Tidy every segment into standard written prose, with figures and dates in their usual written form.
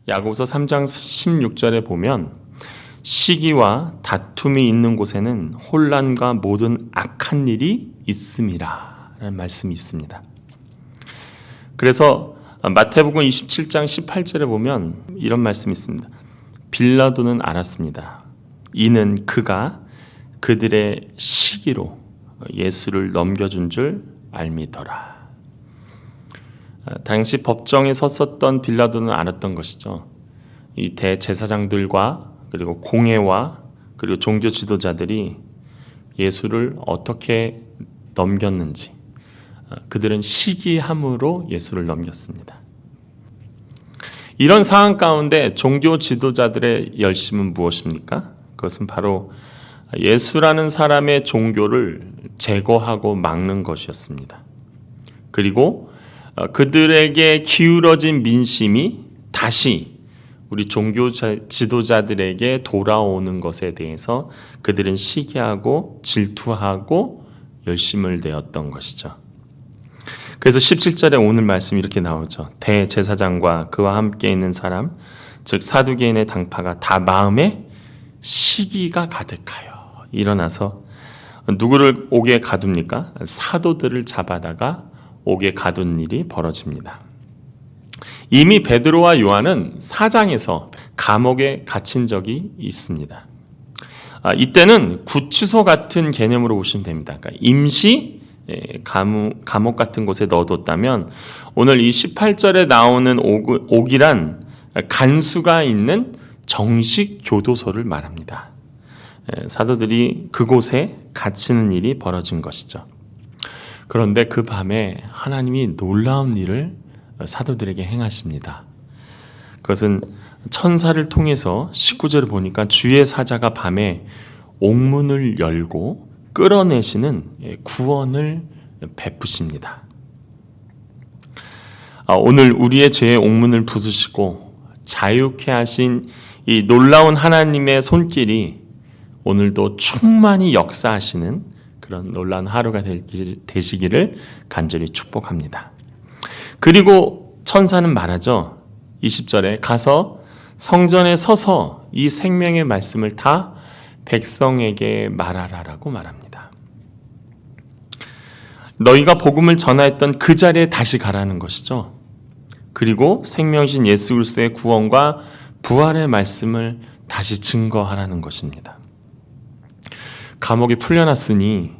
야고보서 3장 16절에 보면 시기와 다툼이 있는 곳에는 혼란과 모든 악한 일이 있음이라 라는 말씀이 있습니다. 그래서 마태복음 27장 18절에 보면 이런 말씀이 있습니다. 빌라도는 알았습니다. 이는 그가 그들의 시기로 예수를 넘겨준 줄 알미더라. 당시 법정에 섰었던 빌라도는 알았던 것이죠. 이 대제사장들과 그리고 공회와 그리고 종교 지도자들이 예수를 어떻게 넘겼는지, 그들은 시기함으로 예수를 넘겼습니다. 이런 상황 가운데 종교 지도자들의 열심은 무엇입니까? 그것은 바로 예수라는 사람의 종교를 제거하고 막는 것이었습니다. 그리고 그들에게 기울어진 민심이 다시 우리 종교 지도자들에게 돌아오는 것에 대해서 그들은 시기하고 질투하고 열심을 내었던 것이죠. 그래서 17절에 오늘 말씀이 이렇게 나오죠. 대제사장과 그와 함께 있는 사람, 즉 사두개인의 당파가 다 마음에 시기가 가득하여 일어나서 누구를 옥에 가둡니까? 사도들을 잡아다가 옥에 가둔 일이 벌어집니다. 이미 베드로와 요한은 사장에서 감옥에 갇힌 적이 있습니다. 이때는 구치소 같은 개념으로 보시면 됩니다. 그러니까 임시 감옥 같은 곳에 넣어뒀다면 오늘 이 18절에 나오는 옥이란 간수가 있는 정식 교도소를 말합니다. 사도들이 그곳에 갇히는 일이 벌어진 것이죠. 그런데 그 밤에 하나님이 놀라운 일을 사도들에게 행하십니다. 그것은 천사를 통해서 19절을 보니까 주의 사자가 밤에 옥문을 열고 끌어내시는 구원을 베푸십니다. 오늘 우리의 죄의 옥문을 부수시고 자유케 하신 이 놀라운 하나님의 손길이 오늘도 충만히 역사하시는 그런 놀라운 하루가 되시기를 간절히 축복합니다. 그리고 천사는 말하죠. 20절에 가서 성전에 서서 이 생명의 말씀을 다 백성에게 말하라라고 말합니다. 너희가 복음을 전하였던 그 자리에 다시 가라는 것이죠. 그리고 생명이신 예수 그리스도의 구원과 부활의 말씀을 다시 증거하라는 것입니다. 감옥이 풀려났으니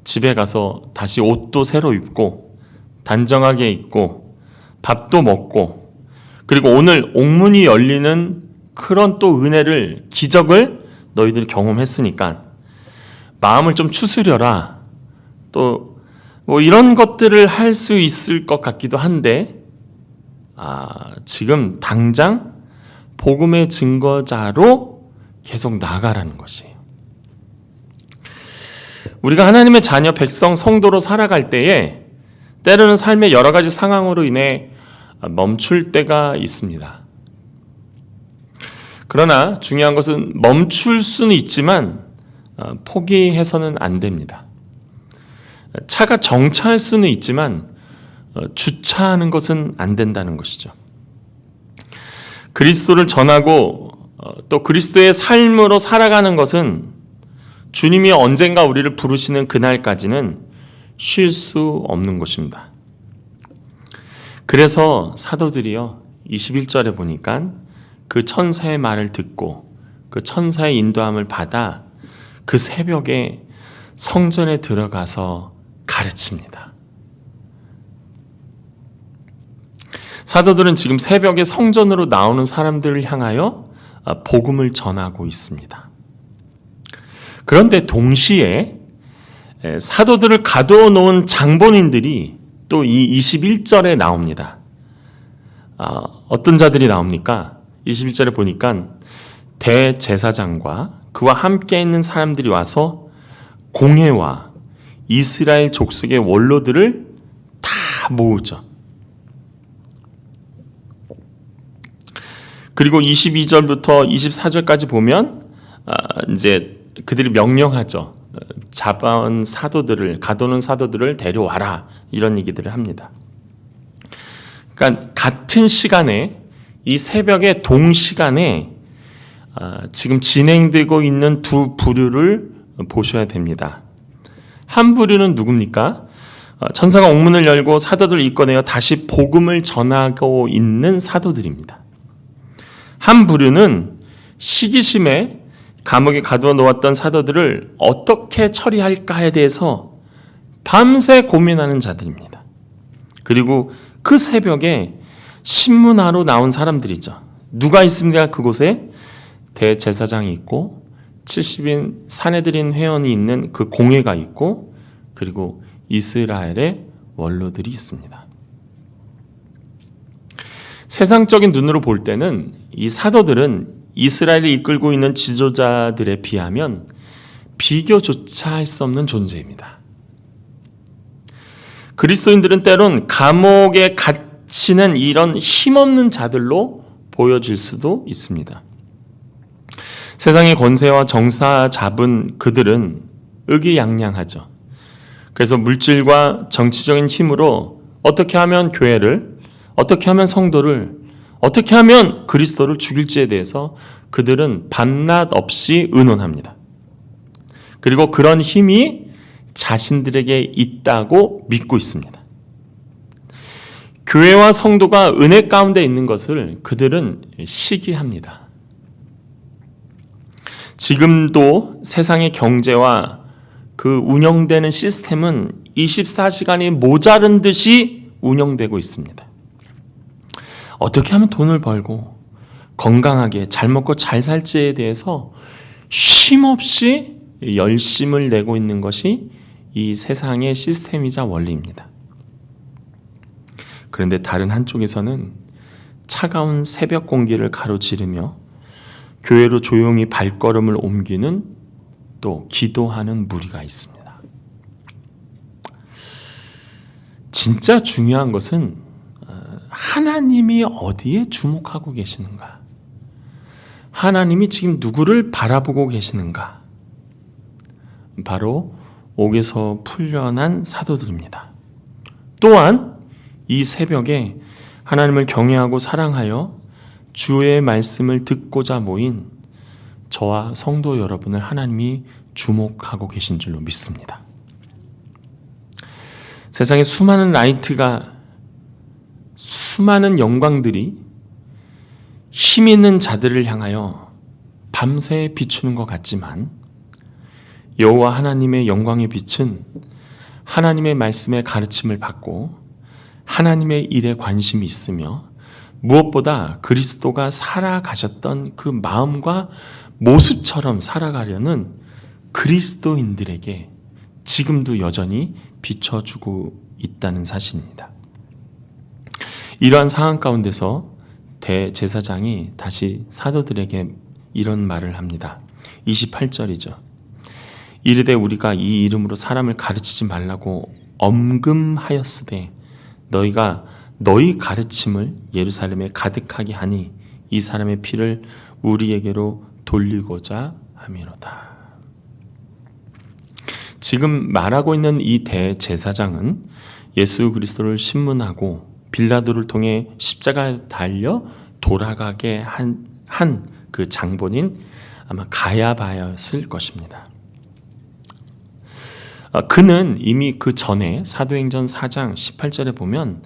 집에 가서 다시 옷도 새로 입고 단정하게 입고 밥도 먹고 그리고 오늘 옥문이 열리는 그런 또 은혜를 기적을 너희들이 경험했으니까 마음을 좀 추스려라. 또 뭐 이런 것들을 할 수 있을 것 같기도 한데 지금 당장 복음의 증거자로 계속 나아가라는 것이에요. 우리가 하나님의 자녀 백성 성도로 살아갈 때에 때로는 삶의 여러 가지 상황으로 인해 멈출 때가 있습니다. 그러나 중요한 것은 멈출 수는 있지만 포기해서는 안 됩니다. 차가 정차할 수는 있지만 주차하는 것은 안 된다는 것이죠. 그리스도를 전하고 또 그리스도의 삶으로 살아가는 것은 주님이 언젠가 우리를 부르시는 그날까지는 쉴 수 없는 것입니다. 그래서 사도들이요 21절에 보니까 그 천사의 말을 듣고 그 천사의 인도함을 받아 그 새벽에 성전에 들어가서 가르칩니다. 사도들은 지금 새벽에 성전으로 나오는 사람들을 향하여 복음을 전하고 있습니다. 그런데 동시에 사도들을 가두어 놓은 장본인들이 또 이 21절에 나옵니다. 어떤 자들이 나옵니까? 21절에 보니까 대제사장과 그와 함께 있는 사람들이 와서 공회와 이스라엘 족속의 원로들을 다 모으죠. 그리고 22절부터 24절까지 보면 이제 그들이 명령하죠. 잡아온 사도들을, 가둬놓은 사도들을 데려와라 이런 얘기들을 합니다. 그러니까 같은 시간에 이 새벽에 동시간에 지금 진행되고 있는 두 부류를 보셔야 됩니다. 한 부류는 누굽니까? 천사가 옥문을 열고 사도들을 이끌어내어 다시 복음을 전하고 있는 사도들입니다. 한 부류는 시기심에 감옥에 가두어 놓았던 사도들을 어떻게 처리할까에 대해서 밤새 고민하는 자들입니다. 그리고 그 새벽에 신문하러 나온 사람들이죠. 누가 있습니까? 그곳에 대제사장이 있고 70인 사내들인 회원이 있는 그 공회가 있고 그리고 이스라엘의 원로들이 있습니다. 세상적인 눈으로 볼 때는 이 사도들은 이스라엘을 이끌고 있는 지도자들에 비하면 비교조차 할 수 없는 존재입니다. 그리스도인들은 때론 감옥에 갇히는 이런 힘없는 자들로 보여질 수도 있습니다. 세상의 권세와 정사 잡은 그들은 의기양양하죠. 그래서 물질과 정치적인 힘으로 어떻게 하면 교회를, 어떻게 하면 성도를, 어떻게 하면 그리스도를 죽일지에 대해서 그들은 밤낮 없이 의논합니다. 그리고 그런 힘이 자신들에게 있다고 믿고 있습니다. 교회와 성도가 은혜 가운데 있는 것을 그들은 시기합니다. 지금도 세상의 경제와 그 운영되는 시스템은 24시간이 모자른 듯이 운영되고 있습니다. 어떻게 하면 돈을 벌고 건강하게 잘 먹고 잘 살지에 대해서 쉼없이 열심을 내고 있는 것이 이 세상의 시스템이자 원리입니다. 그런데 다른 한쪽에서는 차가운 새벽 공기를 가로지르며 교회로 조용히 발걸음을 옮기는 또 기도하는 무리가 있습니다. 진짜 중요한 것은 하나님이 어디에 주목하고 계시는가? 하나님이 지금 누구를 바라보고 계시는가? 바로 옥에서 풀려난 사도들입니다. 또한 이 새벽에 하나님을 경외하고 사랑하여 주의 말씀을 듣고자 모인 저와 성도 여러분을 하나님이 주목하고 계신 줄로 믿습니다. 세상에 수많은 라이트가, 수많은 영광들이 힘 있는 자들을 향하여 밤새 비추는 것 같지만 여호와 하나님의 영광의 빛은 하나님의 말씀의 가르침을 받고 하나님의 일에 관심이 있으며 무엇보다 그리스도가 살아가셨던 그 마음과 모습처럼 살아가려는 그리스도인들에게 지금도 여전히 비춰주고 있다는 사실입니다. 이러한 상황 가운데서 대제사장이 다시 사도들에게 이런 말을 합니다. 28절이죠. 이르되 우리가 이 이름으로 사람을 가르치지 말라고 엄금하였으되 너희가 너희 가르침을 예루살렘에 가득하게 하니 이 사람의 피를 우리에게로 돌리고자 함이로다. 지금 말하고 있는 이 대제사장은 예수 그리스도를 신문하고 빌라도를 통해 십자가에 달려 돌아가게 한 그 장본인 아마 가야바였을 것입니다. 그는 이미 그 전에 사도행전 4장 18절에 보면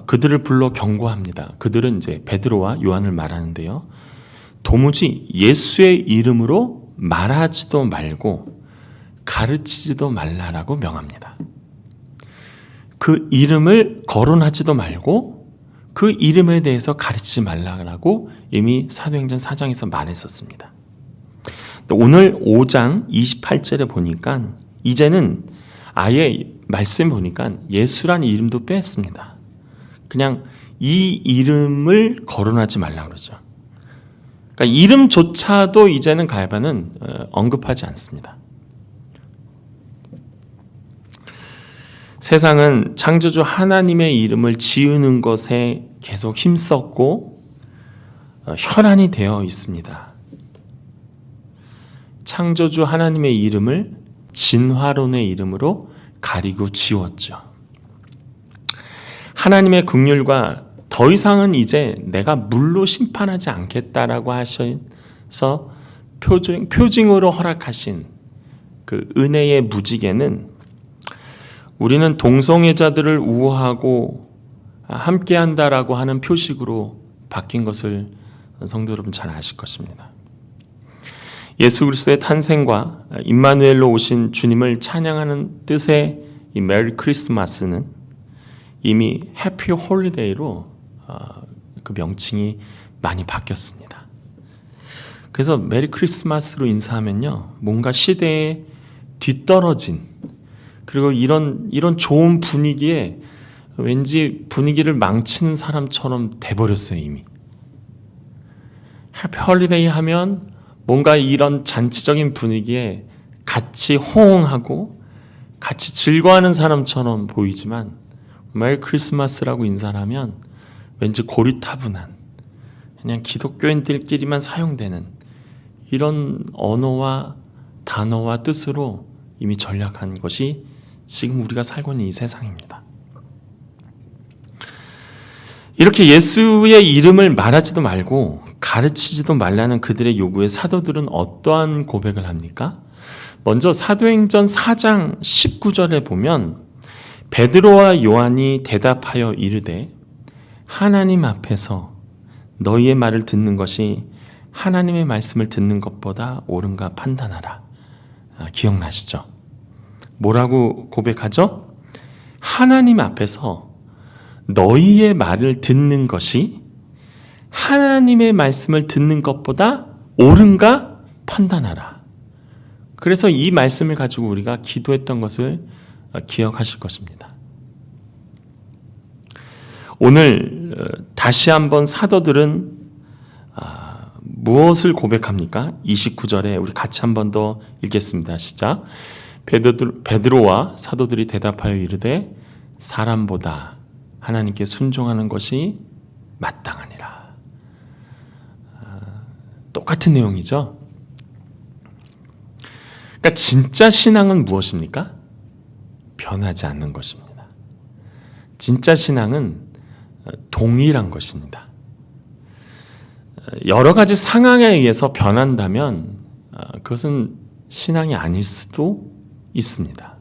그들을 불러 경고합니다. 그들은 이제 베드로와 요한을 말하는데요. 도무지 예수의 이름으로 말하지도 말고 가르치지도 말라라고 명합니다. 그 이름을 거론하지도 말고 그 이름에 대해서 가르치지 말라고 이미 사도행전 4장에서 말했었습니다. 오늘 5장 28절에 보니까 이제는 아예 말씀 보니까 예수란 이름도 뺐습니다. 그냥 이 이름을 거론하지 말라고 그러죠. 그러니까 이름조차도 이제는 가야바는 언급하지 않습니다. 세상은 창조주 하나님의 이름을 지으는 것에 계속 힘썼고 혈안이 되어 있습니다. 창조주 하나님의 이름을 진화론의 이름으로 가리고 지웠죠. 하나님의 긍휼과 더 이상은 이제 내가 물로 심판하지 않겠다라고 하셔서 표징으로 허락하신 그 은혜의 무지개는 우리는 동성애자들을 우호하고 함께한다라고 하는 표식으로 바뀐 것을 성도 여러분 잘 아실 것입니다. 예수 그리스도의 탄생과 임마누엘로 오신 주님을 찬양하는 뜻의 이 메리 크리스마스는 이미 해피 홀리데이로 그 명칭이 많이 바뀌었습니다. 그래서 메리 크리스마스로 인사하면요, 뭔가 시대에 뒤떨어진, 그리고 이런 좋은 분위기에 왠지 분위기를 망치는 사람처럼 돼버렸어요. 이미 해피 홀리데이 하면 뭔가 이런 잔치적인 분위기에 같이 호응하고 같이 즐거워하는 사람처럼 보이지만, 메리 크리스마스라고 인사를 하면 왠지 고리타분한, 그냥 기독교인들끼리만 사용되는 이런 언어와 단어와 뜻으로 이미 전락한 것이 지금 우리가 살고 있는 이 세상입니다. 이렇게 예수의 이름을 말하지도 말고 가르치지도 말라는 그들의 요구에 사도들은 어떠한 고백을 합니까? 먼저 사도행전 4장 19절에 보면 베드로와 요한이 대답하여 이르되 하나님 앞에서 너희의 말을 듣는 것이 하나님의 말씀을 듣는 것보다 옳은가 판단하라. 기억나시죠? 뭐라고 고백하죠? 하나님 앞에서 너희의 말을 듣는 것이 하나님의 말씀을 듣는 것보다 옳은가 판단하라. 그래서 이 말씀을 가지고 우리가 기도했던 것을 기억하실 것입니다. 오늘 다시 한번 사도들은 무엇을 고백합니까? 29절에 우리 같이 한번 더 읽겠습니다. 시작. 베드로와 사도들이 대답하여 이르되 사람보다 하나님께 순종하는 것이 마땅하니라. 똑같은 내용이죠. 그러니까 진짜 신앙은 무엇입니까? 변하지 않는 것입니다. 진짜 신앙은 동일한 것입니다. 여러 가지 상황에 의해서 변한다면 그것은 신앙이 아닐 수도 있습니다.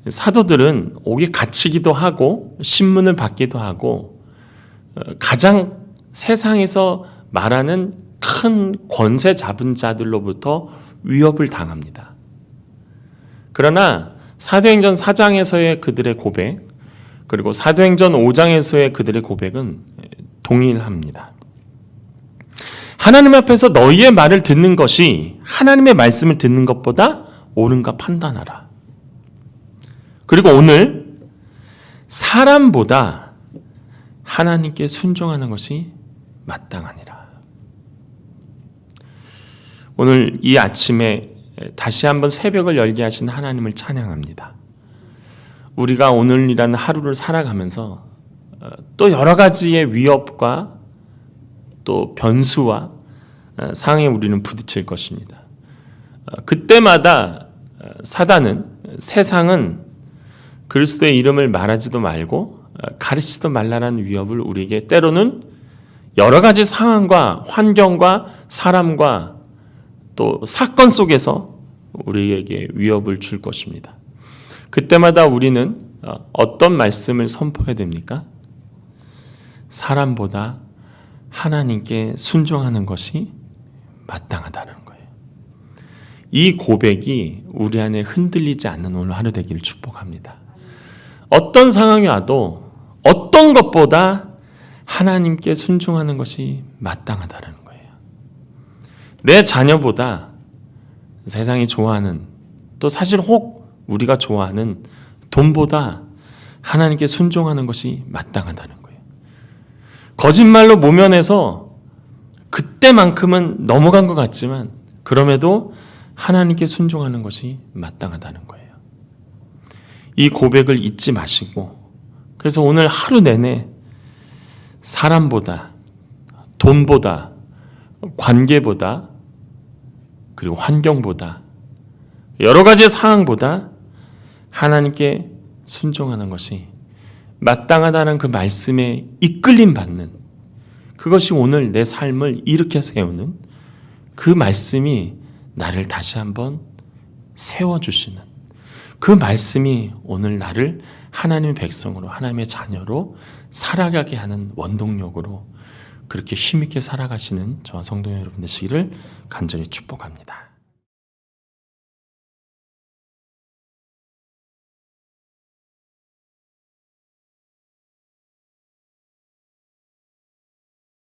사도들은 옥에 갇히기도 하고 신문을 받기도 하고 가장 세상에서 말하는 큰 권세 잡은 자들로부터 위협을 당합니다. 그러나 사도행전 4장에서의 그들의 고백, 그리고 사도행전 5장에서의 그들의 고백은 동일합니다. 하나님 앞에서 너희의 말을 듣는 것이 하나님의 말씀을 듣는 것보다 옳은가 판단하라. 그리고 오늘 사람보다 하나님께 순종하는 것이 마땅하니라. 오늘 이 아침에 다시 한번 새벽을 열게 하신 하나님을 찬양합니다. 우리가 오늘이라는 하루를 살아가면서 또 여러 가지의 위협과 또 변수와 상황에 우리는 부딪힐 것입니다. 그때마다 사단은, 세상은 그리스도의 이름을 말하지도 말고 가르치지도 말라는 위협을 우리에게 때로는 여러 가지 상황과 환경과 사람과 또 사건 속에서 우리에게 위협을 줄 것입니다. 그때마다 우리는 어떤 말씀을 선포해야 됩니까? 사람보다 하나님께 순종하는 것이 마땅하다는 거예요. 이 고백이 우리 안에 흔들리지 않는 오늘 하루 되기를 축복합니다. 어떤 상황이 와도 어떤 것보다 하나님께 순종하는 것이 마땅하다는 거예요. 내 자녀보다 세상이 좋아하는, 또 사실 혹 우리가 좋아하는 돈보다 하나님께 순종하는 것이 마땅하다는 거예요. 거짓말로 모면해서 그때만큼은 넘어간 것 같지만 그럼에도 하나님께 순종하는 것이 마땅하다는 거예요. 이 고백을 잊지 마시고, 그래서 오늘 하루 내내 사람보다, 돈보다, 관계보다, 그리고 환경보다, 여러 가지 상황보다 하나님께 순종하는 것이 마땅하다는 그 말씀에 이끌림 받는, 그것이 오늘 내 삶을 일으켜 세우는 그 말씀이 나를 다시 한번 세워주시는, 그 말씀이 오늘 나를 하나님의 백성으로, 하나님의 자녀로 살아가게 하는 원동력으로 그렇게 힘있게 살아가시는 저와 성도 여러분 되시기를 간절히 축복합니다.